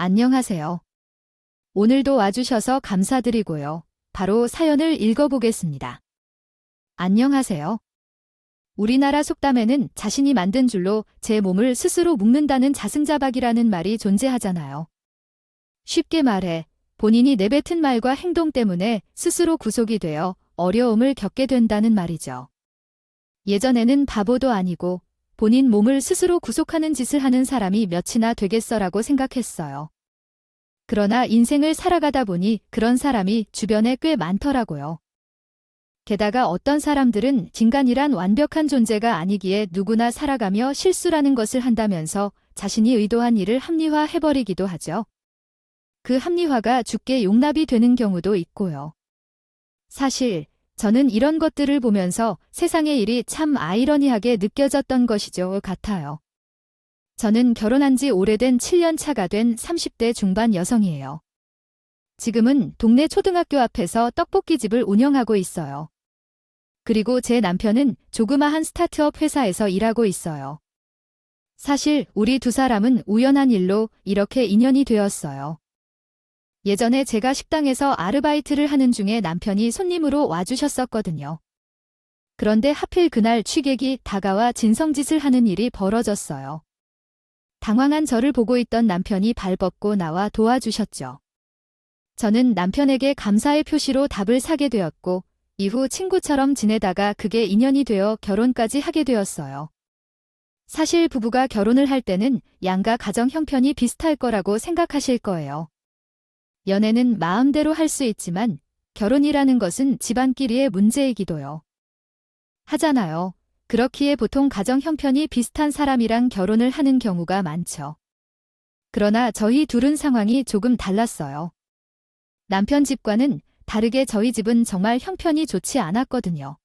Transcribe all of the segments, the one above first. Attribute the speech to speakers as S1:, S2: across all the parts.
S1: 안녕하세요. 오늘도 와주셔서 감사드리고요. 바로 사연을 읽어보겠습니다. 안녕하세요. 우리나라 속담에는 자신이 만든 줄로 제 몸을 스스로 묶는다는 자승자박이라는 말이 존재하잖아요. 쉽게 말해 본인이 내뱉은 말과 행동 때문에 스스로 구속이 되어 어려움을 겪게 된다는 말이죠. 예전에는 바보도 아니고 본인 몸을 스스로 구속하는 짓을 하는 사람이 몇이나 되겠어라고 생각했어요. 그러나 인생을 살아가다 보니 그런 사람이 주변에 꽤 많더라고요. 게다가 어떤 사람들은 인간이란 완벽한 존재가 아니기에 누구나 살아가며 실수라는 것을 한다면서 자신이 의도한 일을 합리화해버리기도 하죠. 그 합리화가 죽게 용납이 되는 경우도 있고요. 사실 저는 이런 것들을 보면서 세상의 일이 참 아이러니하게 느껴졌던 것이죠 같아요. 저는 결혼한 지 오래된 7년 차가 된 30대 중반 여성이에요. 지금은 동네 초등학교 앞에서 떡볶이집을 운영하고 있어요. 그리고 제 남편은 조그마한 스타트업 회사에서 일하고 있어요. 사실 우리 두 사람은 우연한 일로 이렇게 인연이 되었어요. 예전에 제가 식당에서 아르바이트를 하는 중에 남편이 손님으로 와주셨었거든요. 그런데 하필 그날 취객이 다가와 진성짓을 하는 일이 벌어졌어요. 당황한 저를 보고 있던 남편이 발벗고 나와 도와주셨죠. 저는 남편에게 감사의 표시로 답을 사게 되었고 이후 친구처럼 지내다가 그게 인연이 되어 결혼까지 하게 되었어요. 사실 부부가 결혼을 할 때는 양가 가정 형편이 비슷할 거라고 생각하실 거예요. 연애는 마음대로 할 수 있지만 결혼이라는 것은 집안끼리의 문제이기도요. 하잖아요. 그렇기에 보통 가정 형편이 비슷한 사람이랑 결혼을 하는 경우가 많죠. 그러나 저희 둘은 상황이 조금 달랐어요. 남편 집과는 다르게 저희 집은 정말 형편이 좋지 않았거든요.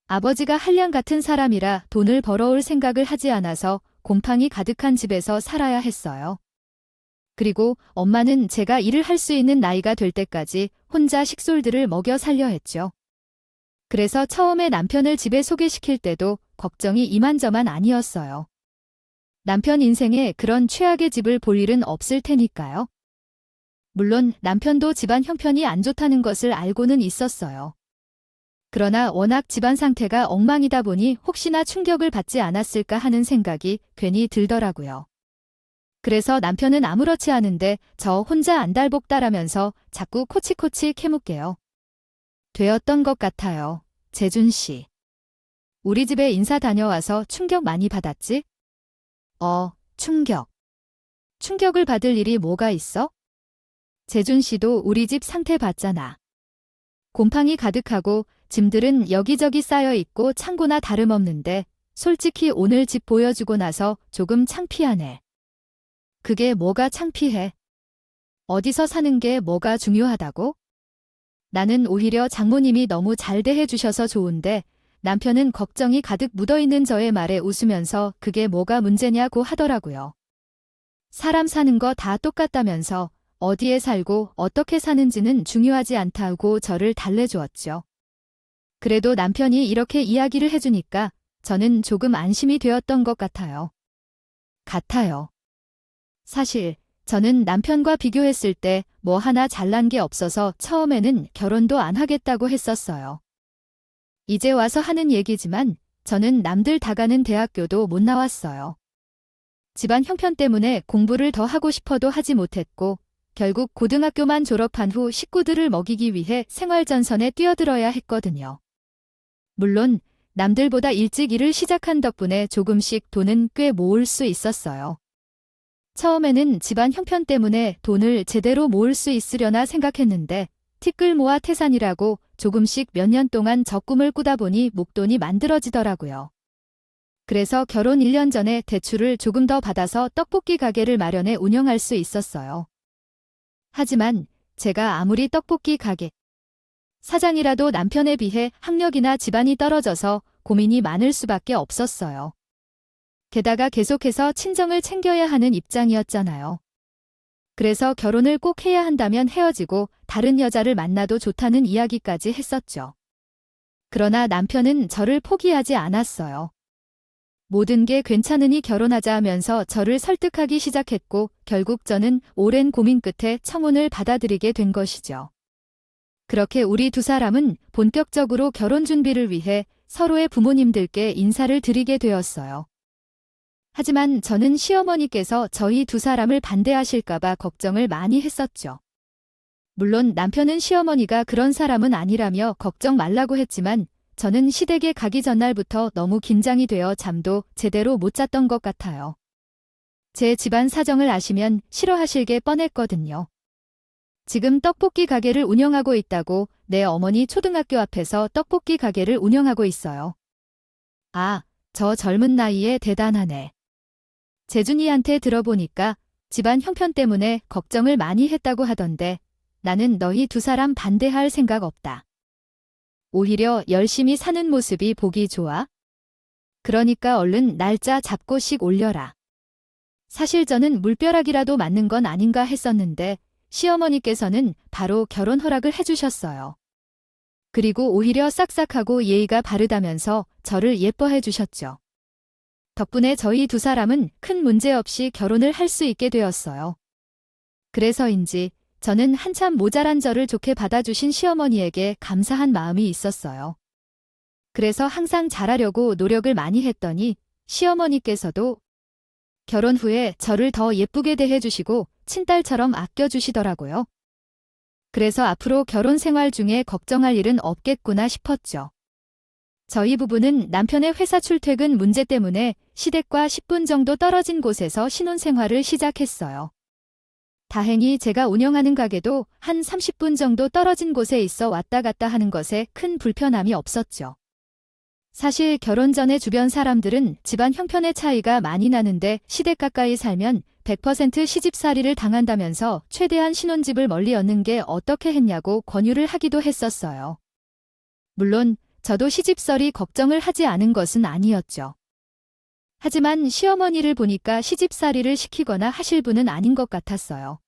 S1: 아버지가 한량 같은 사람이라 돈을 벌어올 생각을 하지 않아서 곰팡이 가득한 집에서 살아야 했어요. 그리고 엄마는 제가 일을 할 수 있는 나이가 될 때까지 혼자 식솔들을 먹여 살려 했죠. 그래서 처음에 남편을 집에 소개시킬 때도 걱정이 이만저만 아니었어요. 남편 인생에 그런 최악의 집을 볼 일은 없을 테니까요. 물론 남편도 집안 형편이 안 좋다는 것을 알고는 있었어요. 그러나 워낙 집안 상태가 엉망이다 보니 혹시나 충격을 받지 않았을까 하는 생각이 괜히 들더라고요. 그래서 남편은 아무렇지 않은데 저 혼자 안달복달하면서 자꾸 코치코치 캐묻게요. 되었던 것 같아요. 재준 씨. 우리 집에 인사 다녀와서 충격 많이 받았지? 충격. 충격을 받을 일이 뭐가 있어? 재준 씨도 우리 집 상태 봤잖아. 곰팡이 가득하고 짐들은 여기저기 쌓여 있고 창고나 다름없는데 솔직히 오늘 집 보여주고 나서 조금 창피하네. 그게 뭐가 창피해? 어디서 사는 게 뭐가 중요하다고? 나는 오히려 장모님이 너무 잘 대해주셔서 좋은데 남편은 걱정이 가득 묻어있는 저의 말에 웃으면서 그게 뭐가 문제냐고 하더라고요. 사람 사는 거 다 똑같다면서 어디에 살고 어떻게 사는지는 중요하지 않다고 저를 달래주었죠. 그래도 남편이 이렇게 이야기를 해주니까 저는 조금 안심이 되었던 것 같아요. 사실 저는 남편과 비교했을 때 뭐 하나 잘난 게 없어서 처음에는 결혼도 안 하겠다고 했었어요. 이제 와서 하는 얘기지만 저는 남들 다 가는 대학교도 못 나왔어요. 집안 형편 때문에 공부를 더 하고 싶어도 하지 못했고 결국 고등학교만 졸업한 후 식구들을 먹이기 위해 생활전선에 뛰어들어야 했거든요. 물론 남들보다 일찍 일을 시작한 덕분에 조금씩 돈은 꽤 모을 수 있었어요. 처음에는 집안 형편 때문에 돈을 제대로 모을 수 있으려나 생각했는데 티끌 모아 태산이라고 조금씩 몇 년 동안 적금을 꾸다 보니 목돈이 만들어지더라고요. 그래서 결혼 1년 전에 대출을 조금 더 받아서 떡볶이 가게를 마련해 운영할 수 있었어요. 하지만 제가 아무리 떡볶이 가게 사장이라도 남편에 비해 학력이나 집안이 떨어져서 고민이 많을 수밖에 없었어요. 게다가 계속해서 친정을 챙겨야 하는 입장이었잖아요. 그래서 결혼을 꼭 해야 한다면 헤어지고 다른 여자를 만나도 좋다는 이야기까지 했었죠. 그러나 남편은 저를 포기하지 않았어요. 모든 게 괜찮으니 결혼하자 하면서 저를 설득하기 시작했고 결국 저는 오랜 고민 끝에 청혼을 받아들이게 된 것이죠. 그렇게 우리 두 사람은 본격적으로 결혼 준비를 위해 서로의 부모님들께 인사를 드리게 되었어요. 하지만 저는 시어머니께서 저희 두 사람을 반대하실까봐 걱정을 많이 했었죠. 물론 남편은 시어머니가 그런 사람은 아니라며 걱정 말라고 했지만 저는 시댁에 가기 전날부터 너무 긴장이 되어 잠도 제대로 못 잤던 것 같아요. 제 집안 사정을 아시면 싫어하실 게 뻔했거든요. 지금 떡볶이 가게를 운영하고 있다고 내 어머니 초등학교 앞에서 떡볶이 가게를 운영하고 있어요. 아, 저 젊은 나이에 대단하네. 재준이한테 들어보니까 집안 형편 때문에 걱정을 많이 했다고 하던데 나는 너희 두 사람 반대할 생각 없다. 오히려 열심히 사는 모습이 보기 좋아. 그러니까 얼른 날짜 잡고씩 올려라. 사실 저는 물벼락이라도 맞는 건 아닌가 했었는데 시어머니께서는 바로 결혼 허락을 해주셨어요. 그리고 오히려 싹싹하고 예의가 바르다면서 저를 예뻐해 주셨죠. 덕분에 저희 두 사람은 큰 문제 없이 결혼을 할 수 있게 되었어요. 그래서인지 저는 한참 모자란 저를 좋게 받아주신 시어머니에게 감사한 마음이 있었어요. 그래서 항상 잘하려고 노력을 많이 했더니 시어머니께서도 결혼 후에 저를 더 예쁘게 대해주시고 친딸처럼 아껴주시더라고요. 그래서 앞으로 결혼 생활 중에 걱정할 일은 없겠구나 싶었죠. 저희 부부는 남편의 회사 출퇴근 문제 때문에 시댁과 10분 정도 떨어진 곳에서 신혼생활을 시작했어요. 다행히 제가 운영하는 가게도 한 30분 정도 떨어진 곳에 있어 왔다 갔다 하는 것에 큰 불편함이 없었죠. 사실 결혼 전에 주변 사람들은 집안 형편의 차이가 많이 나는데 시댁 가까이 살면 100% 시집살이를 당한다면서 최대한 신혼집을 멀리 얻는 게 어떻게 했냐고 권유를 하기도 했었어요. 물론 저도 시집살이 걱정을 하지 않은 것은 아니었죠. 하지만 시어머니를 보니까 시집살이를 시키거나 하실 분은 아닌 것 같았어요.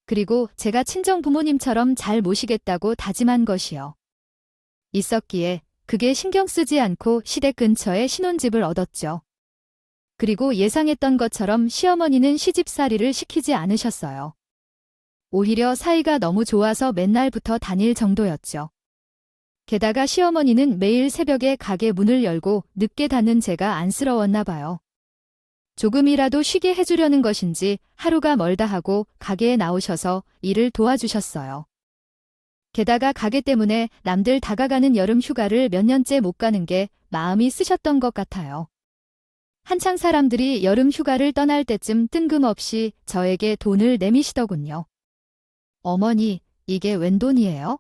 S1: 그리고 제가 친정 부모님처럼 잘 모시겠다고 다짐한 것이요. 있었기에 그게 신경 쓰지 않고 시댁 근처에 신혼집을 얻었죠. 그리고 예상했던 것처럼 시어머니는 시집살이를 시키지 않으셨어요. 오히려 사이가 너무 좋아서 맨날 붙어 다닐 정도였죠. 게다가 시어머니는 매일 새벽에 가게 문을 열고 늦게 닫는 제가 안쓰러웠나 봐요. 조금이라도 쉬게 해주려는 것인지 하루가 멀다 하고 가게에 나오셔서 일을 도와주셨어요. 게다가 가게 때문에 남들 다가가는 여름 휴가를 몇 년째 못 가는 게 마음이 쓰셨던 것 같아요. 한창 사람들이 여름 휴가를 떠날 때쯤 뜬금없이 저에게 돈을 내미시더군요. 어머니, 이게 웬 돈이에요?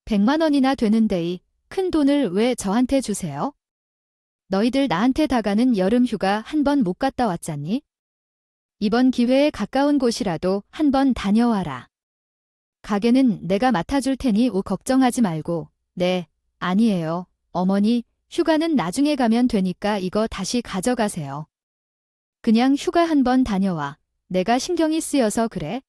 S1: 100만 원이나 되는데 이 큰 돈을 왜 저한테 주세요? 너희들 나한테 다가는 여름 휴가 한 번 못 갔다 왔잖니? 이번 기회에 가까운 곳이라도 한 번 다녀와라. 가게는 내가 맡아줄 테니 걱정하지 말고. 네, 아니에요. 어머니, 휴가는 나중에 가면 되니까 이거 다시 가져가세요. 그냥 휴가 한 번 다녀와. 내가 신경이 쓰여서 그래?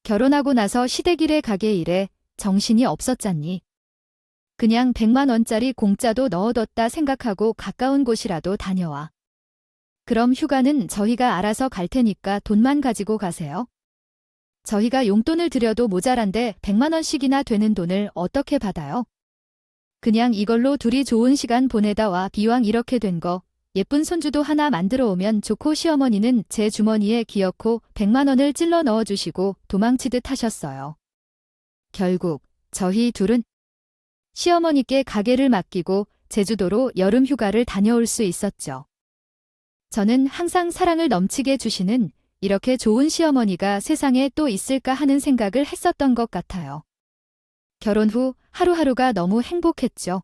S1: 결혼하고 나서 시댁 일에 가게 일에 정신이 없었잖니. 그냥 100만 원짜리 공짜도 넣어뒀다 생각하고 가까운 곳이라도 다녀와. 그럼 휴가는 저희가 알아서 갈 테니까 돈만 가지고 가세요. 저희가 용돈을 드려도 모자란데 100만 원씩이나 되는 돈을 어떻게 받아요? 그냥 이걸로 둘이 좋은 시간 보내다 와 비왕 이렇게 된 거 예쁜 손주도 하나 만들어 오면 좋고 시어머니는 제 주머니에 기어코 100만 원을 찔러 넣어주시고 도망치듯 하셨어요. 결국 저희 둘은 시어머니께 가게를 맡기고 제주도로 여름 휴가를 다녀올 수 있었죠. 저는 항상 사랑을 넘치게 주시는 이렇게 좋은 시어머니가 세상에 또 있을까 하는 생각을 했었던 것 같아요. 결혼 후 하루하루가 너무 행복했죠.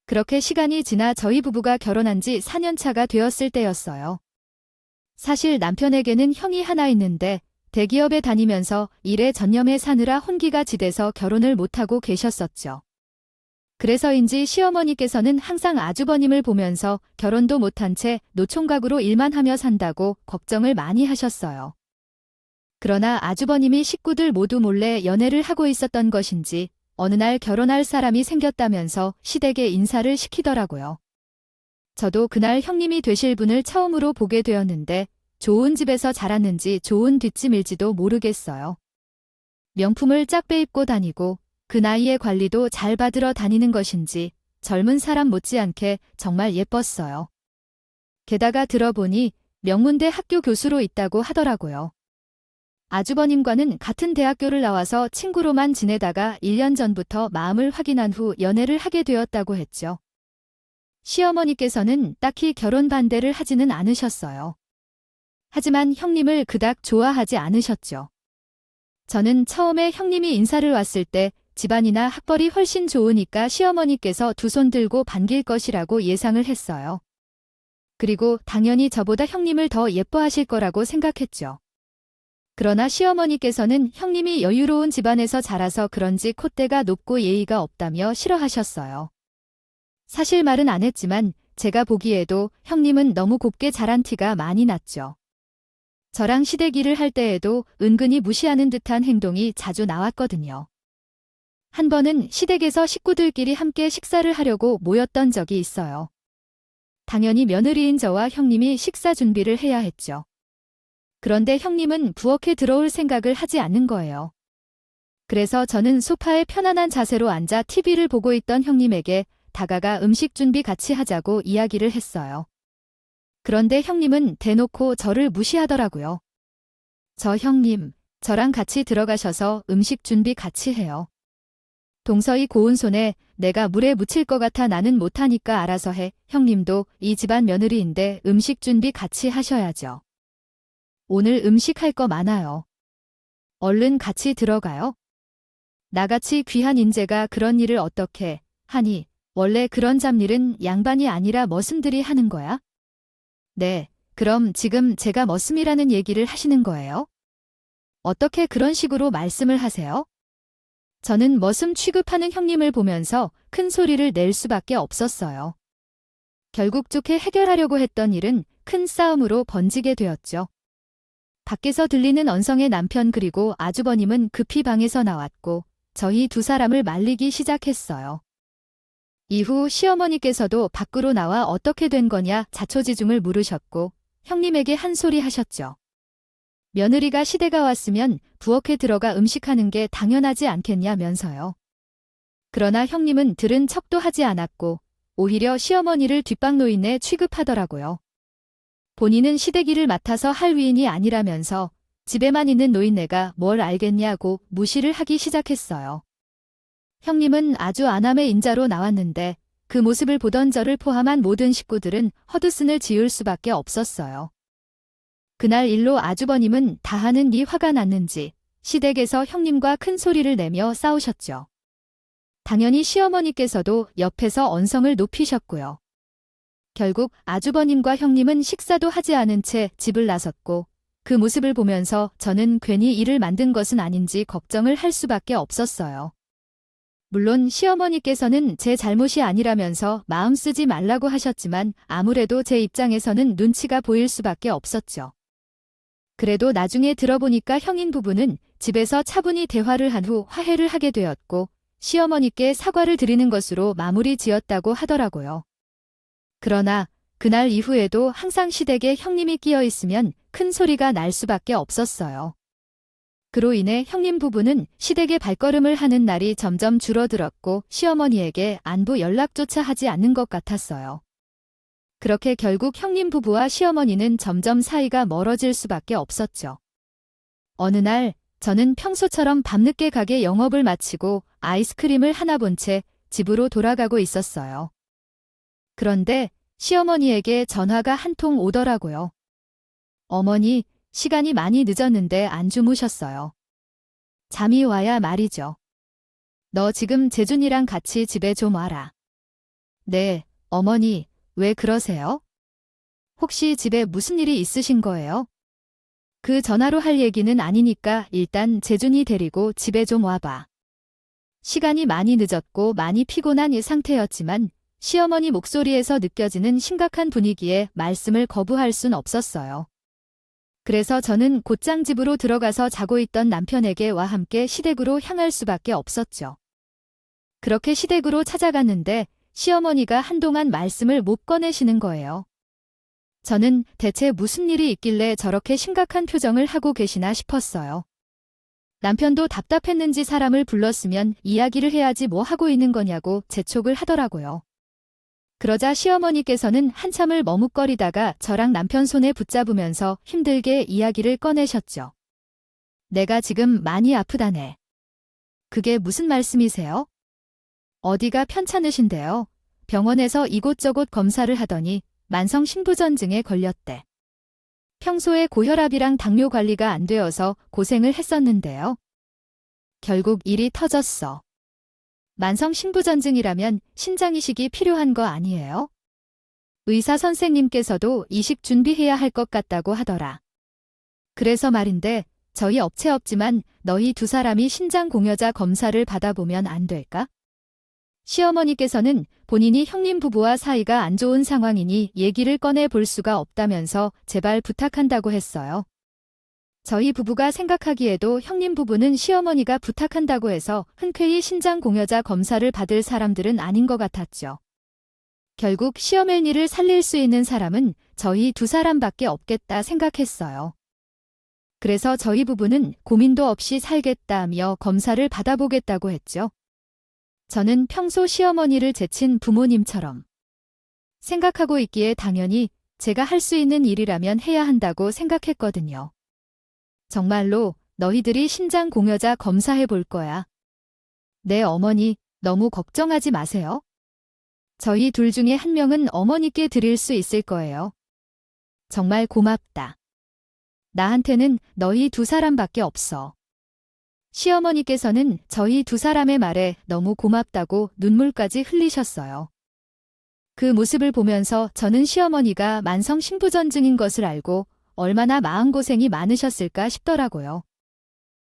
S1: 그렇게 시간이 지나 저희 부부가 결혼한 지 4년 차가 되었을 때였어요. 사실 남편에게는 형이 하나 있는데 대기업에 다니면서 일에 전념해 사느라 혼기가 지대서 결혼을 못하고 계셨었죠. 그래서인지 시어머니께서는 항상 아주버님을 보면서 결혼도 못한 채 노총각으로 일만 하며 산다고 걱정을 많이 하셨어요. 그러나 아주버님이 식구들 모두 몰래 연애를 하고 있었던 것인지 어느 날 결혼할 사람이 생겼다면서 시댁에 인사를 시키더라고요. 저도 그날 형님이 되실 분을 처음으로 보게 되었는데 좋은 집에서 자랐는지 좋은 뒷짐일지도 모르겠어요. 명품을 짝 빼입고 다니고 그 나이에 관리도 잘 받으러 다니는 것인지 젊은 사람 못지않게 정말 예뻤어요. 게다가 들어보니 명문대 학교 교수로 있다고 하더라고요. 아주버님과는 같은 대학교를 나와서 친구로만 지내다가 1년 전부터 마음을 확인한 후 연애를 하게 되었다고 했죠. 시어머니께서는 딱히 결혼 반대를 하지는 않으셨어요. 하지만 형님을 그닥 좋아하지 않으셨죠. 저는 처음에 형님이 인사를 왔을 때 집안이나 학벌이 훨씬 좋으니까 시어머니께서 두 손 들고 반길 것이라고 예상을 했어요. 그리고 당연히 저보다 형님을 더 예뻐하실 거라고 생각했죠. 그러나 시어머니께서는 형님이 여유로운 집안에서 자라서 그런지 콧대가 높고 예의가 없다며 싫어하셨어요. 사실 말은 안 했지만 제가 보기에도 형님은 너무 곱게 자란 티가 많이 났죠. 저랑 시댁일을 할 때에도 은근히 무시하는 듯한 행동이 자주 나왔거든요. 한 번은 시댁에서 식구들끼리 함께 식사를 하려고 모였던 적이 있어요. 당연히 며느리인 저와 형님이 식사 준비를 해야 했죠. 그런데 형님은 부엌에 들어올 생각을 하지 않는 거예요. 그래서 저는 소파에 편안한 자세로 앉아 TV를 보고 있던 형님에게 다가가 음식 준비 같이 하자고 이야기를 했어요. 그런데 형님은 대놓고 저를 무시하더라고요. 저 형님, 저랑 같이 들어가셔서 음식 준비 같이 해요. 동서이 고운 손에 내가 물에 묻힐 것 같아 나는 못하니까 알아서 해. 형님도 이 집안 며느리인데 음식 준비 같이 하셔야죠. 오늘 음식 할 거 많아요. 얼른 같이 들어가요. 나같이 귀한 인재가 그런 일을 어떻게 하니? 원래 그런 잡일은 양반이 아니라 머슴들이 하는 거야? 네, 그럼 지금 제가 머슴이라는 얘기를 하시는 거예요? 어떻게 그런 식으로 말씀을 하세요? 저는 머슴 취급하는 형님을 보면서 큰 소리를 낼 수밖에 없었어요. 결국 좋게 해결하려고 했던 일은 큰 싸움으로 번지게 되었죠. 밖에서 들리는 언성의 남편 그리고 아주버님은 급히 방에서 나왔고 저희 두 사람을 말리기 시작했어요. 이후 시어머니께서도 밖으로 나와 어떻게 된 거냐 자초지종을 물으셨고 형님에게 한 소리 하셨죠. 며느리가 시대가 왔으면 부엌에 들어가 음식하는 게 당연하지 않겠냐면서요. 그러나 형님은 들은 척도 하지 않았고 오히려 시어머니를 뒷방노인에 취급하더라고요. 본인은 시댁일을 맡아서 할 위인이 아니라면서 집에만 있는 노인네가 뭘 알겠냐고 무시를 하기 시작했어요. 형님은 아주 아남의 인자로 나왔는데 그 모습을 보던 저를 포함한 모든 식구들은 헛웃음을 지을 수밖에 없었어요. 그날 일로 아주버님은 다하는 이 화가 났는지 시댁에서 형님과 큰 소리를 내며 싸우셨죠. 당연히 시어머니께서도 옆에서 언성을 높이셨고요. 결국 아주버님과 형님은 식사도 하지 않은 채 집을 나섰고 그 모습을 보면서 저는 괜히 일을 만든 것은 아닌지 걱정을 할 수밖에 없었어요. 물론 시어머니께서는 제 잘못이 아니라면서 마음 쓰지 말라고 하셨지만 아무래도 제 입장에서는 눈치가 보일 수밖에 없었죠. 그래도 나중에 들어보니까 형인 부부는 집에서 차분히 대화를 한 후 화해를 하게 되었고 시어머니께 사과를 드리는 것으로 마무리 지었다고 하더라고요. 그러나 그날 이후에도 항상 시댁에 형님이 끼어 있으면 큰 소리가 날 수밖에 없었어요. 그로 인해 형님 부부는 시댁에 발걸음을 하는 날이 점점 줄어들었고 시어머니에게 안부 연락조차 하지 않는 것 같았어요. 그렇게 결국 형님 부부와 시어머니는 점점 사이가 멀어질 수밖에 없었죠. 어느 날 저는 평소처럼 밤늦게 가게 영업을 마치고 아이스크림을 하나 본 채 집으로 돌아가고 있었어요. 그런데 시어머니에게 전화가 한 통 오더라고요. 어머니, 시간이 많이 늦었는데 안 주무셨어요. 잠이 와야 말이죠. 너 지금 재준이랑 같이 집에 좀 와라. 네, 어머니, 왜 그러세요? 혹시 집에 무슨 일이 있으신 거예요? 그 전화로 할 얘기는 아니니까 일단 재준이 데리고 집에 좀 와봐. 시간이 많이 늦었고 많이 피곤한 이 상태였지만 시어머니 목소리에서 느껴지는 심각한 분위기에 말씀을 거부할 순 없었어요. 그래서 저는 곧장 집으로 들어가서 자고 있던 남편에게와 함께 시댁으로 향할 수밖에 없었죠. 그렇게 시댁으로 찾아갔는데 시어머니가 한동안 말씀을 못 꺼내시는 거예요. 저는 대체 무슨 일이 있길래 저렇게 심각한 표정을 하고 계시나 싶었어요. 남편도 답답했는지 사람을 불렀으면 이야기를 해야지 뭐 하고 있는 거냐고 재촉을 하더라고요. 그러자 시어머니께서는 한참을 머뭇거리다가 저랑 남편 손에 붙잡으면서 힘들게 이야기를 꺼내셨죠. 내가 지금 많이 아프다네. 그게 무슨 말씀이세요? 어디가 편찮으신데요? 병원에서 이곳저곳 검사를 하더니 만성 신부전증에 걸렸대. 평소에 고혈압이랑 당뇨 관리가 안 되어서 고생을 했었는데요. 결국 일이 터졌어. 만성 신부전증이라면 신장 이식이 필요한 거 아니에요? 의사 선생님께서도 이식 준비해야 할 것 같다고 하더라. 그래서 말인데 저희 업체 없지만 너희 두 사람이 신장 공여자 검사를 받아보면 안 될까? 시어머니께서는 본인이 형님 부부와 사이가 안 좋은 상황이니 얘기를 꺼내 볼 수가 없다면서 제발 부탁한다고 했어요. 저희 부부가 생각하기에도 형님 부부는 시어머니가 부탁한다고 해서 흔쾌히 신장 공여자 검사를 받을 사람들은 아닌 것 같았죠. 결국 시어머니를 살릴 수 있는 사람은 저희 두 사람밖에 없겠다 생각했어요. 그래서 저희 부부는 고민도 없이 살겠다며 검사를 받아보겠다고 했죠. 저는 평소 시어머니를 제친 부모님처럼 생각하고 있기에 당연히 제가 할 수 있는 일이라면 해야 한다고 생각했거든요. 정말로 너희들이 신장 공여자 검사해 볼 거야. 네, 어머니, 너무 걱정하지 마세요. 저희 둘 중에 한 명은 어머니께 드릴 수 있을 거예요. 정말 고맙다. 나한테는 너희 두 사람밖에 없어. 시어머니께서는 저희 두 사람의 말에 너무 고맙다고 눈물까지 흘리셨어요. 그 모습을 보면서 저는 시어머니가 만성 신부전증인 것을 알고 얼마나 마음고생이 많으셨을까 싶더라고요.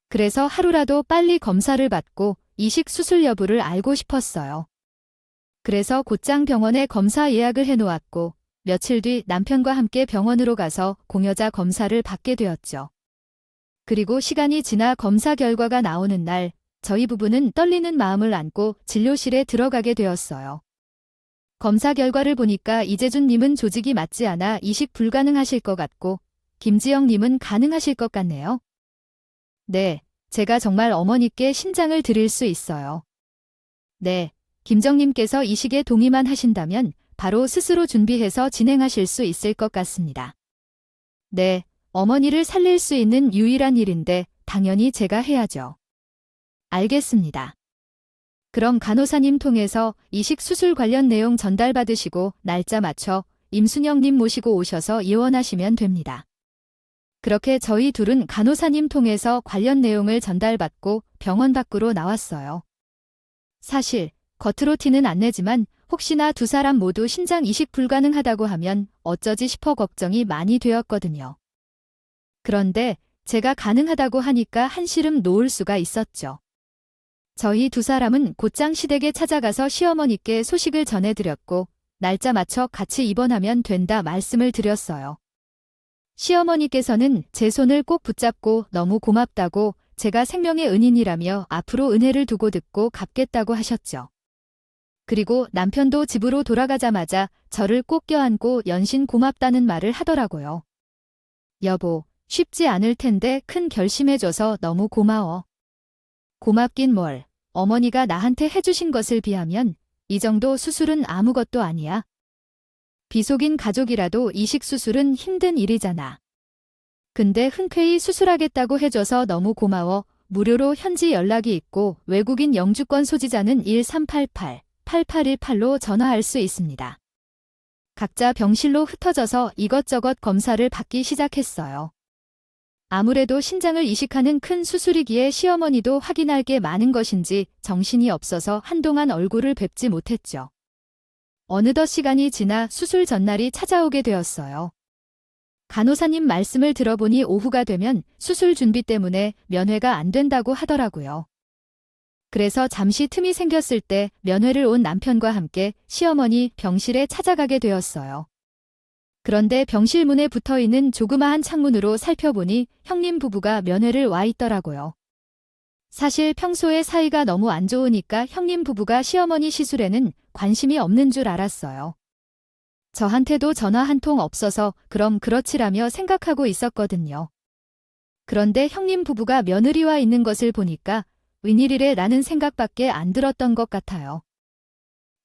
S1: 그래서 하루라도 빨리 검사를 받고 이식 수술 여부를 알고 싶었어요. 그래서 곧장 병원에 검사 예약을 해놓았고 며칠 뒤 남편과 함께 병원으로 가서 공여자 검사를 받게 되었죠. 그리고 시간이 지나 검사 결과가 나오는 날 저희 부부는 떨리는 마음을 안고 진료실에 들어가게 되었어요. 검사 결과를 보니까 이재준님은 조직이 맞지 않아 이식 불가능하실 것 같고 김지영님은 가능하실 것 같네요. 네, 제가 정말 어머니께 신장을 드릴 수 있어요. 네, 김정님께서 이식에 동의만 하신다면 바로 스스로 준비해서 진행하실 수 있을 것 같습니다. 네, 어머니를 살릴 수 있는 유일한 일인데 당연히 제가 해야죠. 알겠습니다. 그럼 간호사님 통해서 이식 수술 관련 내용 전달받으시고 날짜 맞춰 임순영님 모시고 오셔서 예원하시면 됩니다. 그렇게 저희 둘은 간호사님 통해서 관련 내용을 전달받고 병원 밖으로 나왔어요. 사실 겉으로 티는 안 내지만 혹시나 두 사람 모두 신장 이식 불가능하다고 하면 어쩌지 싶어 걱정이 많이 되었거든요. 그런데 제가 가능하다고 하니까 한시름 놓을 수가 있었죠. 저희 두 사람은 곧장 시댁에 찾아가서 시어머니께 소식을 전해드렸고 날짜 맞춰 같이 입원하면 된다 말씀을 드렸어요. 시어머니께서는 제 손을 꼭 붙잡고 너무 고맙다고 제가 생명의 은인이라며 앞으로 은혜를 두고 듣고 갚겠다고 하셨죠. 그리고 남편도 집으로 돌아가자마자 저를 꼭 껴안고 연신 고맙다는 말을 하더라고요. 여보, 쉽지 않을 텐데 큰 결심해줘서 너무 고마워. 고맙긴 뭘, 어머니가 나한테 해주신 것을 비하면 이 정도 수술은 아무것도 아니야. 비속인 가족이라도 이식 수술은 힘든 일이잖아. 근데 흔쾌히 수술하겠다고 해줘서 너무 고마워. 무료로 현지 연락이 있고 외국인 영주권 소지자는 1388-8818로 전화할 수 있습니다. 각자 병실로 흩어져서 이것저것 검사를 받기 시작했어요. 아무래도 신장을 이식하는 큰 수술이기에 시어머니도 확인할 게 많은 것인지 정신이 없어서 한동안 얼굴을 뵙지 못했죠. 어느덧 시간이 지나 수술 전날이 찾아오게 되었어요. 간호사님 말씀을 들어보니 오후가 되면 수술 준비 때문에 면회가 안 된다고 하더라고요. 그래서 잠시 틈이 생겼을 때 면회를 온 남편과 함께 시어머니 병실에 찾아가게 되었어요. 그런데 병실 문에 붙어있는 조그마한 창문으로 살펴보니 형님 부부가 면회를 와 있더라고요. 사실 평소에 사이가 너무 안 좋으니까 형님 부부가 시어머니 시술에는 관심이 없는 줄 알았어요. 저한테도 전화 한 통 없어서 그럼 그렇지라며 생각하고 있었거든요. 그런데 형님 부부가 며느리와 있는 것을 보니까 웬일이래 라는 생각밖에 안 들었던 것 같아요.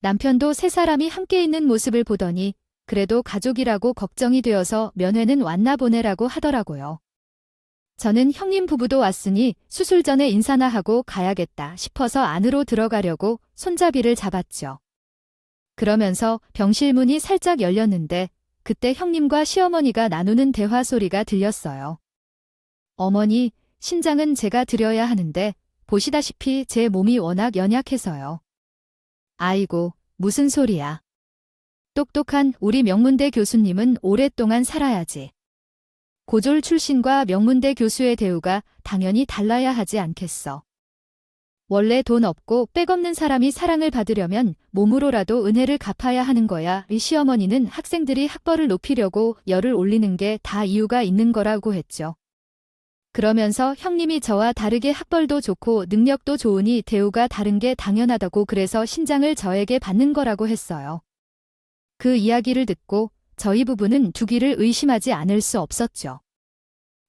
S1: 남편도 세 사람이 함께 있는 모습을 보더니 그래도 가족이라고 걱정이 되어서 면회는 왔나 보네라고 하더라고요. 저는 형님 부부도 왔으니 수술 전에 인사나 하고 가야겠다 싶어서 안으로 들어가려고 손잡이를 잡았죠. 그러면서 병실 문이 살짝 열렸는데 그때 형님과 시어머니가 나누는 대화 소리가 들렸어요. 어머니, 신장은 제가 드려야 하는데 보시다시피 제 몸이 워낙 연약해서요. 아이고, 무슨 소리야. 똑똑한 우리 명문대 교수님은 오랫동안 살아야지. 고졸 출신과 명문대 교수의 대우가 당연히 달라야 하지 않겠어. 원래 돈 없고 빽 없는 사람이 사랑을 받으려면 몸으로라도 은혜를 갚아야 하는 거야. 이 시어머니는 학생들이 학벌을 높이려고 열을 올리는 게 다 이유가 있는 거라고 했죠. 그러면서 형님이 저와 다르게 학벌도 좋고 능력도 좋으니 대우가 다른 게 당연하다고 그래서 신장을 저에게 받는 거라고 했어요. 그 이야기를 듣고 저희 부부는 두기를 의심하지 않을 수 없었죠.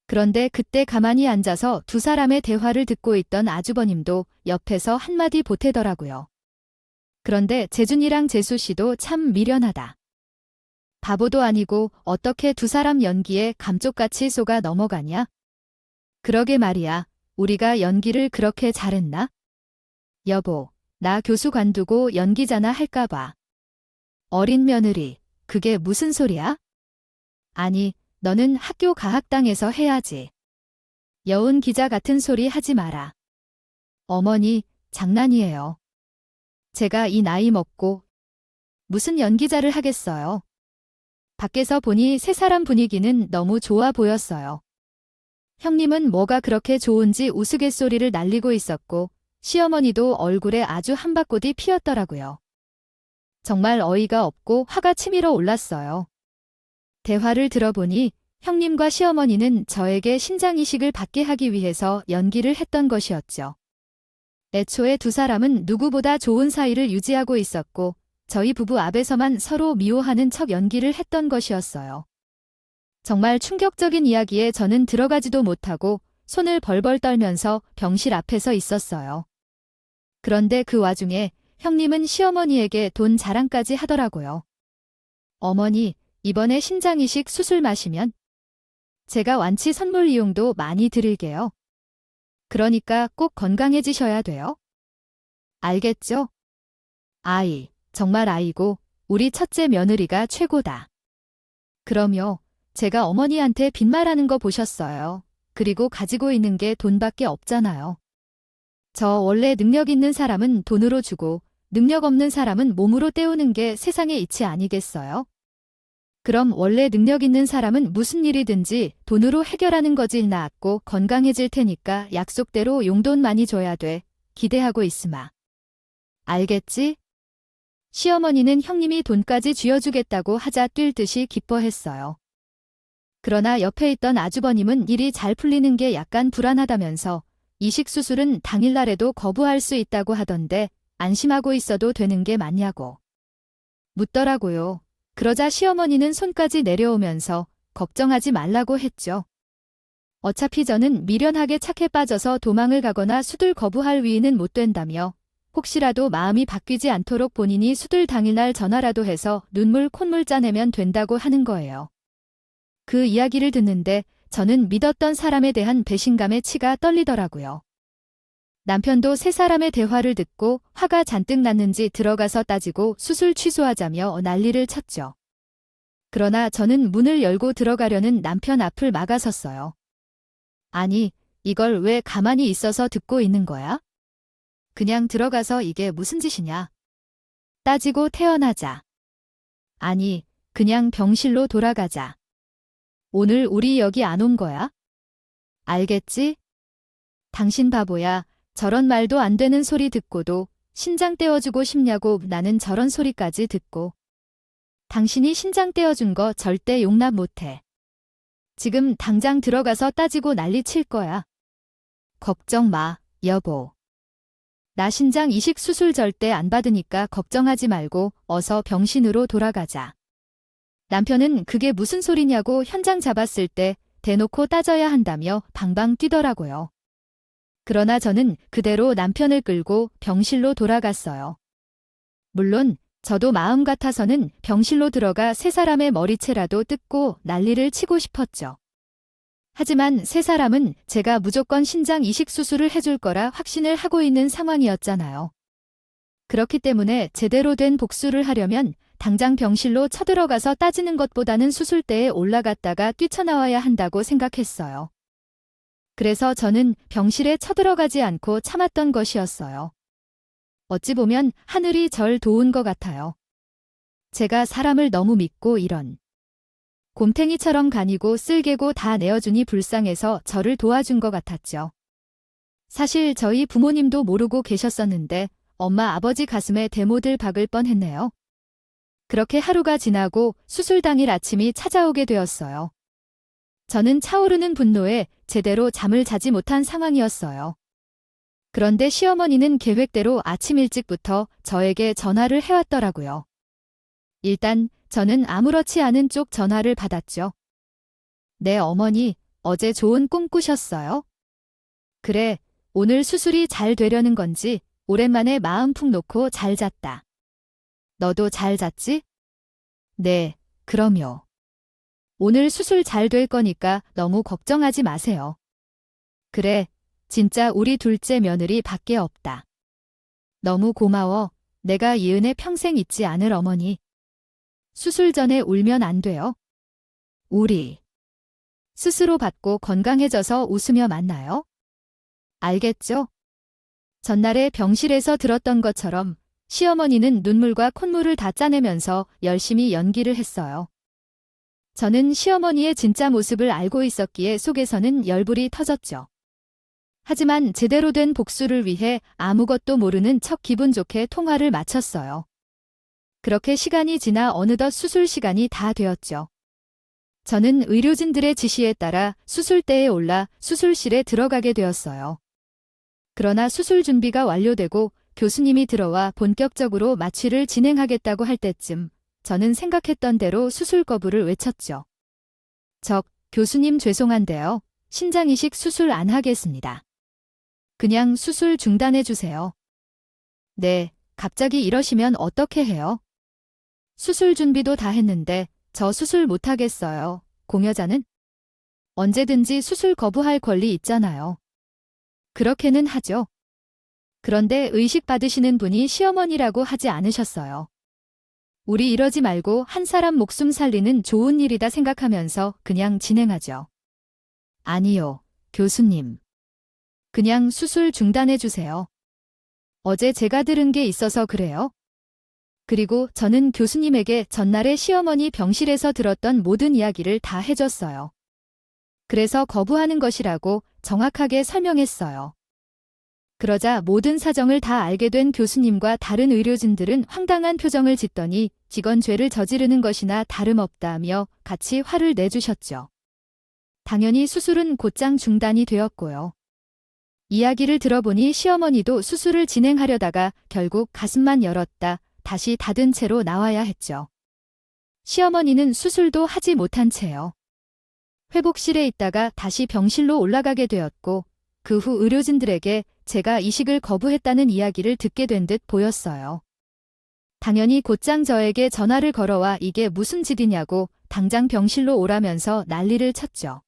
S1: 그런데 그때 가만히 앉아서 두 사람의 대화를 듣고 있던 아주버님도 옆에서 한마디 보태더라고요. 그런데 재준이랑 재수씨도 참 미련하다. 바보도 아니고 어떻게 두 사람 연기에 감쪽같이 속아 넘어가냐? 그러게 말이야. 우리가 연기를 그렇게 잘했나? 여보, 나 교수 관두고 연기자나 할까봐. 어린 며느리, 그게 무슨 소리야? 아니, 너는 학교 가학당에서 해야지. 여운 기자 같은 소리 하지 마라. 어머니, 장난이에요. 제가 이 나이 먹고 무슨 연기자를 하겠어요. 밖에서 보니 세 사람 분위기는 너무 좋아 보였어요. 형님은 뭐가 그렇게 좋은지 우스갯소리를 날리고 있었고 시어머니도 얼굴에 아주 한바꽃이 피었더라고요. 정말 어이가 없고 화가 치밀어 올랐어요. 대화를 들어보니 형님과 시어머니는 저에게 신장이식을 받게 하기 위해서 연기를 했던 것이었죠. 애초에 두 사람은 누구보다 좋은 사이를 유지하고 있었고 저희 부부 앞에서만 서로 미워하는 척 연기를 했던 것이었어요. 정말 충격적인 이야기에 저는 들어가지도 못하고 손을 벌벌 떨면서 병실 앞에서 있었어요. 그런데 그 와중에 형님은 시어머니에게 돈 자랑까지 하더라고요. 어머니, 이번에 신장이식 수술 마시면 제가 완치 선물 이용도 많이 드릴게요. 그러니까 꼭 건강해지셔야 돼요. 알겠죠? 아이, 정말 아이고, 우리 첫째 며느리가 최고다. 그럼요. 제가 어머니한테 빈말하는 거 보셨어요. 그리고 가지고 있는 게 돈밖에 없잖아요. 저 원래 능력 있는 사람은 돈으로 주고 능력 없는 사람은 몸으로 때우는 게 세상의 이치 아니겠어요? 그럼 원래 능력 있는 사람은 무슨 일이든지 돈으로 해결하는 거지 나았고 건강해질 테니까 약속대로 용돈 많이 줘야 돼. 기대하고 있으마. 알겠지? 시어머니는 형님이 돈까지 쥐어주겠다고 하자 뛸 듯이 기뻐했어요. 그러나 옆에 있던 아주버님은 일이 잘 풀리는 게 약간 불안하다면서 이식 수술은 당일날에도 거부할 수 있다고 하던데 안심하고 있어도 되는 게 맞냐고 묻더라고요. 그러자 시어머니는 손까지 내려오면서 걱정하지 말라고 했죠. 어차피 저는 미련하게 착해 빠져서 도망을 가거나 수술 거부할 위인은 못 된다며 혹시라도 마음이 바뀌지 않도록 본인이 수술 당일날 전화라도 해서 눈물 콧물 짜내면 된다고 하는 거예요. 그 이야기를 듣는데 저는 믿었던 사람에 대한 배신감에 치가 떨리더라고요. 남편도 세 사람의 대화를 듣고 화가 잔뜩 났는지 들어가서 따지고 수술 취소하자며 난리를 쳤죠. 그러나 저는 문을 열고 들어가려는 남편 앞을 막아섰어요. 아니, 이걸 왜 가만히 있어서 듣고 있는 거야? 그냥 들어가서 이게 무슨 짓이냐? 따지고 태어나자. 아니, 그냥 병실로 돌아가자. 오늘 우리 여기 안 온 거야? 알겠지? 당신 바보야. 저런 말도 안 되는 소리 듣고도 신장 떼어주고 싶냐고 나는 저런 소리까지 듣고. 당신이 신장 떼어준 거 절대 용납 못해. 지금 당장 들어가서 따지고 난리 칠 거야. 걱정 마, 여보. 나 신장 이식 수술 절대 안 받으니까 걱정하지 말고 어서 병실로 돌아가자. 남편은 그게 무슨 소리냐고 현장 잡았을 때 대놓고 따져야 한다며 방방 뛰더라고요. 그러나 저는 그대로 남편을 끌고 병실로 돌아갔어요. 물론 저도 마음 같아서는 병실로 들어가 세 사람의 머리채라도 뜯고 난리를 치고 싶었죠. 하지만 세 사람은 제가 무조건 신장 이식 수술을 해줄 거라 확신을 하고 있는 상황이었잖아요. 그렇기 때문에 제대로 된 복수를 하려면 당장 병실로 쳐들어가서 따지는 것보다는 수술대에 올라갔다가 뛰쳐나와야 한다고 생각했어요. 그래서 저는 병실에 쳐들어가지 않고 참았던 것이었어요. 어찌 보면 하늘이 절 도운 것 같아요. 제가 사람을 너무 믿고 이런 곰탱이처럼 가니고 쓸개고 다 내어주니 불쌍해서 저를 도와준 것 같았죠. 사실 저희 부모님도 모르고 계셨었는데 엄마 아버지 가슴에 대못을 박을 뻔했네요. 그렇게 하루가 지나고 수술 당일 아침이 찾아오게 되었어요. 저는 차오르는 분노에 제대로 잠을 자지 못한 상황이었어요. 그런데 시어머니는 계획대로 아침 일찍부터 저에게 전화를 해왔더라고요. 일단 저는 아무렇지 않은 쪽 전화를 받았죠. 네, 어머니, 어제 좋은 꿈 꾸셨어요? 그래, 오늘 수술이 잘 되려는 건지 오랜만에 마음 푹 놓고 잘 잤다. 너도 잘 잤지? 네, 그럼요. 오늘 수술 잘 될 거니까 너무 걱정하지 마세요. 그래, 진짜 우리 둘째 며느리 밖에 없다. 너무 고마워. 내가 이 은혜 평생 잊지 않을 어머니. 수술 전에 울면 안 돼요. 우리 스스로 받고 건강해져서 웃으며 만나요. 알겠죠? 전날에 병실에서 들었던 것처럼 시어머니는 눈물과 콧물을 다 짜내면서 열심히 연기를 했어요. 저는 시어머니의 진짜 모습을 알고 있었기에 속에서는 열불이 터졌죠. 하지만 제대로 된 복수를 위해 아무것도 모르는 척 기분 좋게 통화를 마쳤어요. 그렇게 시간이 지나 어느덧 수술 시간이 다 되었죠. 저는 의료진들의 지시에 따라 수술대에 올라 수술실에 들어가게 되었어요. 그러나 수술 준비가 완료되고 교수님이 들어와 본격적으로 마취를 진행하겠다고 할 때쯤 저는 생각했던 대로 수술 거부를 외쳤죠. 교수님 죄송한데요. 신장 이식 수술 안 하겠습니다. 그냥 수술 중단해 주세요. 네, 갑자기 이러시면 어떻게 해요? 수술 준비도 다 했는데 저 수술 못 하겠어요. 공여자는? 언제든지 수술 거부할 권리 있잖아요. 그렇게는 하죠. 그런데 의식 받으시는 분이 시어머니라고 하지 않으셨어요. 우리 이러지 말고 한 사람 목숨 살리는 좋은 일이다 생각하면서 그냥 진행하죠. 아니요, 교수님. 그냥 수술 중단해 주세요. 어제 제가 들은 게 있어서 그래요. 그리고 저는 교수님에게 전날에 시어머니 병실에서 들었던 모든 이야기를 다 해줬어요. 그래서 거부하는 것이라고 정확하게 설명했어요. 그러자 모든 사정을 다 알게 된 교수님과 다른 의료진들은 황당한 표정을 짓더니 이건 죄를 저지르는 것이나 다름없다며 같이 화를 내주셨죠. 당연히 수술은 곧장 중단이 되었고요. 이야기를 들어보니 시어머니도 수술을 진행하려다가 결국 가슴만 열었다 다시 닫은 채로 나와야 했죠. 시어머니는 수술도 하지 못한 채요. 회복실에 있다가 다시 병실로 올라가게 되었고 그 후 의료진들에게 제가 이식을 거부했다는 이야기를 듣게 된 듯 보였어요. 당연히 곧장 저에게 전화를 걸어와 이게 무슨 짓이냐고 당장 병실로 오라면서 난리를 쳤죠.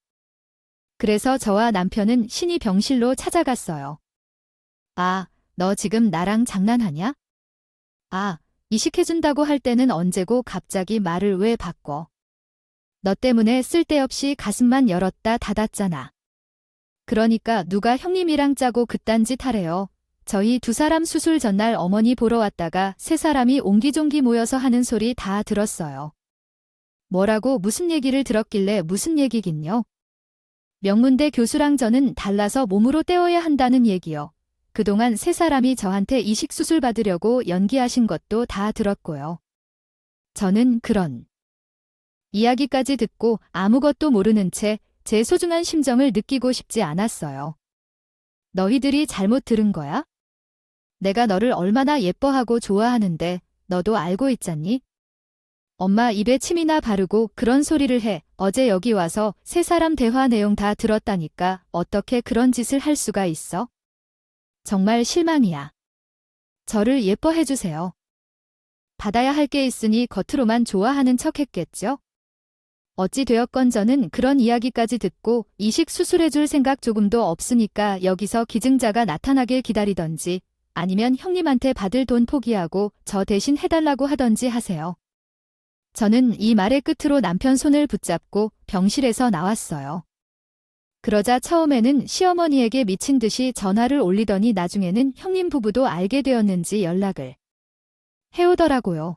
S1: 그래서 저와 남편은 신이 병실로 찾아갔어요. 아, 너 지금 나랑 장난하냐? 아, 이식해준다고 할 때는 언제고 갑자기 말을 왜 바꿔? 너 때문에 쓸데없이 가슴만 열었다 닫았잖아. 그러니까 누가 형님이랑 짜고 그딴 짓 하래요. 저희 두 사람 수술 전날 어머니 보러 왔다가 세 사람이 옹기종기 모여서 하는 소리 다 들었어요. 뭐라고 무슨 얘기를 들었길래 무슨 얘기긴요? 명문대 교수랑 저는 달라서 몸으로 때워야 한다는 얘기요. 그동안 세 사람이 저한테 이식 수술 받으려고 연기하신 것도 다 들었고요. 저는 그런 이야기까지 듣고 아무것도 모르는 채 제 소중한 심정을 느끼고 싶지 않았어요. 너희들이 잘못 들은 거야? 내가 너를 얼마나 예뻐하고 좋아하는데 너도 알고 있잖니? 엄마 입에 침이나 바르고 그런 소리를 해. 어제 여기 와서 세 사람 대화 내용 다 들었다니까 어떻게 그런 짓을 할 수가 있어? 정말 실망이야. 저를 예뻐해 주세요. 받아야 할 게 있으니 겉으로만 좋아하는 척 했겠죠? 어찌 되었건 저는 그런 이야기까지 듣고 이식 수술해 줄 생각 조금도 없으니까 여기서 기증자가 나타나길 기다리던지 아니면 형님한테 받을 돈 포기하고 저 대신 해달라고 하던지 하세요. 저는 이 말의 끝으로 남편 손을 붙잡고 병실에서 나왔어요. 그러자 처음에는 시어머니에게 미친 듯이 전화를 올리더니 나중에는 형님 부부도 알게 되었는지 연락을 해오더라고요.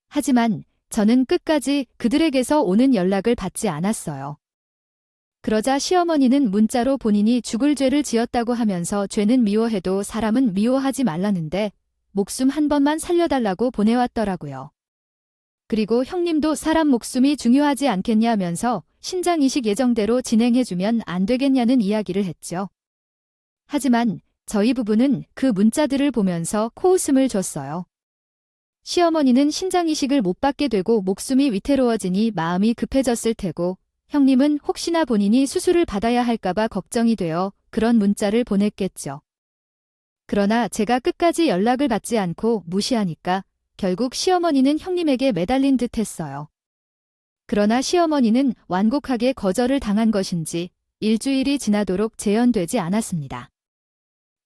S1: 하지만 저는 끝까지 그들에게서 오는 연락을 받지 않았어요. 그러자 시어머니는 문자로 본인이 죽을 죄를 지었다고 하면서 죄는 미워해도 사람은 미워하지 말라는데 목숨 한 번만 살려달라고 보내왔더라고요. 그리고 형님도 사람 목숨이 중요하지 않겠냐면서 신장 이식 예정대로 진행해주면 안 되겠냐는 이야기를 했죠. 하지만 저희 부부는 그 문자들을 보면서 코웃음을 줬어요. 시어머니는 신장 이식을 못 받게 되고 목숨이 위태로워지니 마음이 급해졌을 테고 형님은 혹시나 본인이 수술을 받아야 할까봐 걱정이 되어 그런 문자를 보냈겠죠. 그러나 제가 끝까지 연락을 받지 않고 무시하니까 결국 시어머니는 형님에게 매달린 듯 했어요. 그러나 시어머니는 완곡하게 거절을 당한 것인지 일주일이 지나도록 재연되지 않았습니다.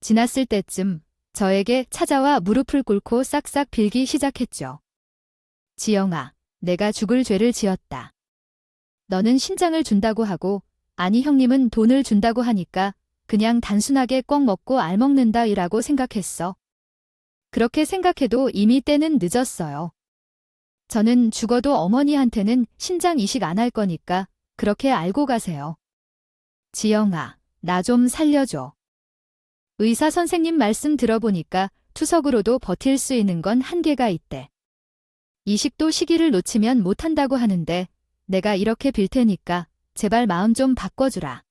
S1: 지났을 때쯤 저에게 찾아와 무릎을 꿇고 싹싹 빌기 시작했죠. 지영아, 내가 죽을 죄를 지었다. 너는 신장을 준다고 하고, 아니 형님은 돈을 준다고 하니까 그냥 단순하게 꽉 먹고 알 먹는다이라고 생각했어. 그렇게 생각해도 이미 때는 늦었어요. 저는 죽어도 어머니한테는 신장 이식 안 할 거니까 그렇게 알고 가세요. 지영아, 나 좀 살려줘. 의사 선생님 말씀 들어보니까 투석으로도 버틸 수 있는 건 한계가 있대. 이식도 시기를 놓치면 못한다고 하는데 내가 이렇게 빌 테니까 제발 마음 좀 바꿔주라.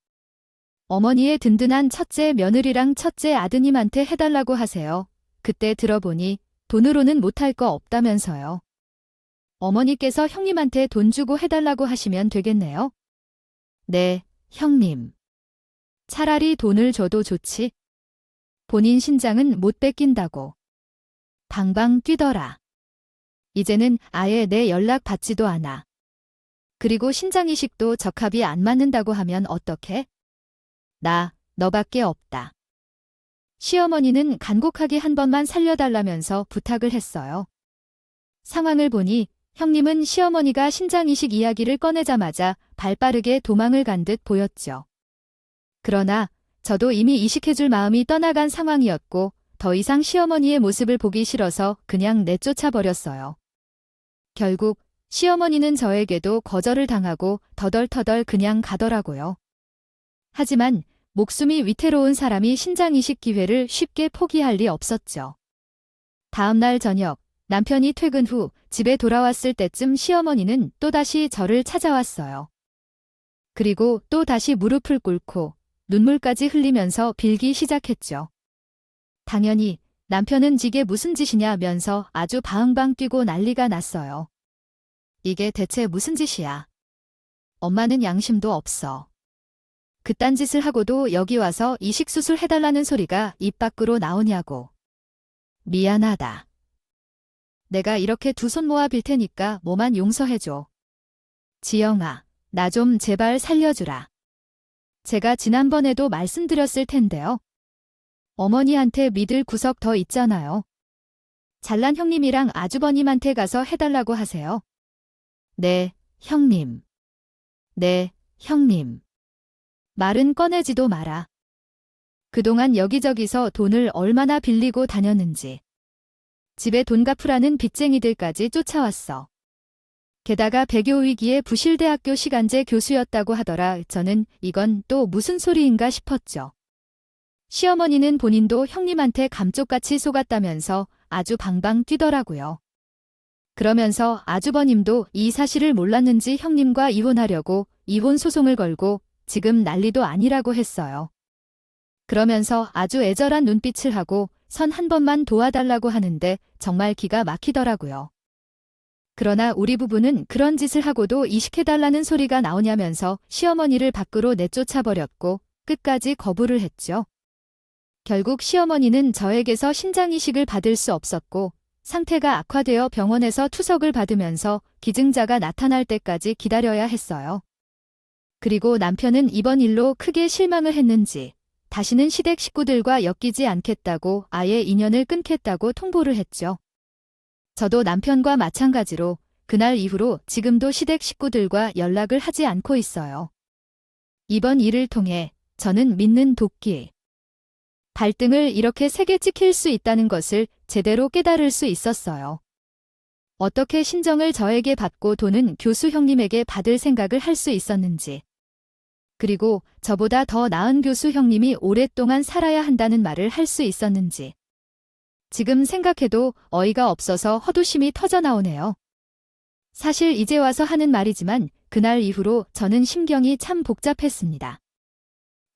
S1: 어머니의 든든한 첫째 며느리랑 첫째 아드님한테 해달라고 하세요. 그때 들어보니 돈으로는 못할 거 없다면서요. 어머니께서 형님한테 돈 주고 해달라고 하시면 되겠네요. 네, 형님. 차라리 돈을 줘도 좋지. 본인 신장은 못 뺏긴다고. 방방 뛰더라. 이제는 아예 내 연락 받지도 않아. 그리고 신장 이식도 적합이 안 맞는다고 하면 어떡해? 나, 너밖에 없다. 시어머니는 간곡하게 한 번만 살려달라면서 부탁을 했어요. 상황을 보니 형님은 시어머니가 신장 이식 이야기를 꺼내자마자 발빠르게 도망을 간 듯 보였죠. 그러나 저도 이미 이식해줄 마음이 떠나간 상황이었고 더 이상 시어머니의 모습을 보기 싫어서 그냥 내쫓아 버렸어요. 결국 시어머니는 저에게도 거절을 당하고 터덜터덜 그냥 가더라고요. 하지만 목숨이 위태로운 사람이 신장 이식 기회를 쉽게 포기할 리 없었죠. 다음 날 저녁 남편이 퇴근 후 집에 돌아왔을 때쯤 시어머니는 또다시 저를 찾아왔어요. 그리고 또 다시 무릎을 꿇고 눈물까지 흘리면서 빌기 시작했죠. 당연히 남편은 이게 무슨 짓이냐면서 아주 바흥방 뛰고 난리가 났어요. 이게 대체 무슨 짓이야? 엄마는 양심도 없어. 그딴 짓을 하고도 여기 와서 이식 수술 해달라는 소리가 입 밖으로 나오냐고. 미안하다. 내가 이렇게 두 손 모아 빌 테니까 뭐만 용서해줘. 지영아, 나 좀 제발 살려주라. 제가 지난번에도 말씀드렸을 텐데요. 어머니한테 믿을 구석 더 있잖아요. 잘난 형님이랑 아주버님한테 가서 해달라고 하세요. 네, 형님. 네, 형님. 말은 꺼내지도 마라. 그동안 여기저기서 돈을 얼마나 빌리고 다녔는지. 집에 돈 갚으라는 빚쟁이들까지 쫓아왔어. 게다가 배교위기에 부실대학교 시간제 교수였다고 하더라. 저는 이건 또 무슨 소리인가 싶었죠. 시어머니는 본인도 형님한테 감쪽같이 속았다면서 아주 방방 뛰더라고요. 그러면서 아주버님도 이 사실을 몰랐는지 형님과 이혼하려고 이혼 소송을 걸고 지금 난리도 아니라고 했어요. 그러면서 아주 애절한 눈빛을 하고 선 한 번만 도와달라고 하는데 정말 기가 막히더라고요. 그러나 우리 부부는 그런 짓을 하고도 이식해달라는 소리가 나오냐면서 시어머니를 밖으로 내쫓아버렸고 끝까지 거부를 했죠. 결국 시어머니는 저에게서 신장이식을 받을 수 없었고 상태가 악화되어 병원에서 투석을 받으면서 기증자가 나타날 때까지 기다려야 했어요. 그리고 남편은 이번 일로 크게 실망을 했는지 다시는 시댁 식구들과 엮이지 않겠다고 아예 인연을 끊겠다고 통보를 했죠. 저도 남편과 마찬가지로 그날 이후로 지금도 시댁 식구들과 연락을 하지 않고 있어요. 이번 일을 통해 저는 믿는 도끼. 발등을 이렇게 세게 찍힐 수 있다는 것을 제대로 깨달을 수 있었어요. 어떻게 신정을 저에게 받고 돈은 교수 형님에게 받을 생각을 할 수 있었는지. 그리고 저보다 더 나은 교수 형님이 오랫동안 살아야 한다는 말을 할 수 있었는지. 지금 생각해도 어이가 없어서 헛웃음이 터져나오네요. 사실 이제 와서 하는 말이지만 그날 이후로 저는 심경이 참 복잡했습니다.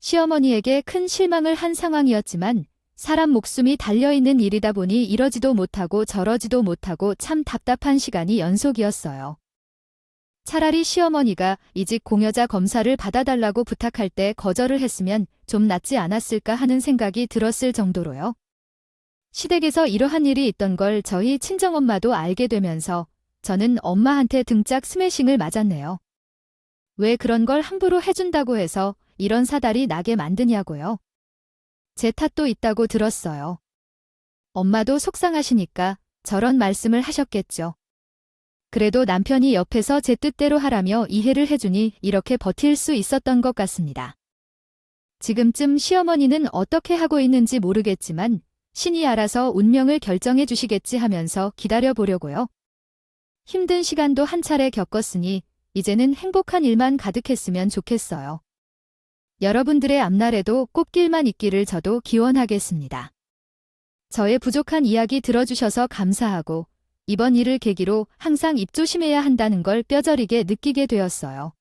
S1: 시어머니에게 큰 실망을 한 상황이었지만 사람 목숨이 달려있는 일이다 보니 이러지도 못하고 저러지도 못하고 참 답답한 시간이 연속이었어요. 차라리 시어머니가 이직 공여자 검사를 받아달라고 부탁할 때 거절을 했으면 좀 낫지 않았을까 하는 생각이 들었을 정도로요. 시댁에서 이러한 일이 있던 걸 저희 친정엄마도 알게 되면서 저는 엄마한테 등짝 스매싱을 맞았네요. 왜 그런 걸 함부로 해준다고 해서 이런 사달이 나게 만드냐고요. 제 탓도 있다고 들었어요. 엄마도 속상하시니까 저런 말씀을 하셨겠죠. 그래도 남편이 옆에서 제 뜻대로 하라며 이해를 해주니 이렇게 버틸 수 있었던 것 같습니다. 지금쯤 시어머니는 어떻게 하고 있는지 모르겠지만 신이 알아서 운명을 결정해 주시겠지 하면서 기다려 보려고요. 힘든 시간도 한 차례 겪었으니 이제는 행복한 일만 가득했으면 좋겠어요. 여러분들의 앞날에도 꽃길만 있기를 저도 기원하겠습니다. 저의 부족한 이야기 들어주셔서 감사하고 이번 일을 계기로 항상 입조심해야 한다는 걸 뼈저리게 느끼게 되었어요.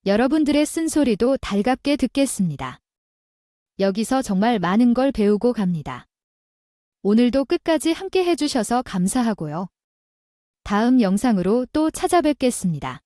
S1: 여러분들의 쓴소리도 달갑게 듣겠습니다. 여기서 정말 많은 걸 배우고 갑니다. 오늘도 끝까지 함께 해주셔서 감사하고요. 다음 영상으로 또 찾아뵙겠습니다.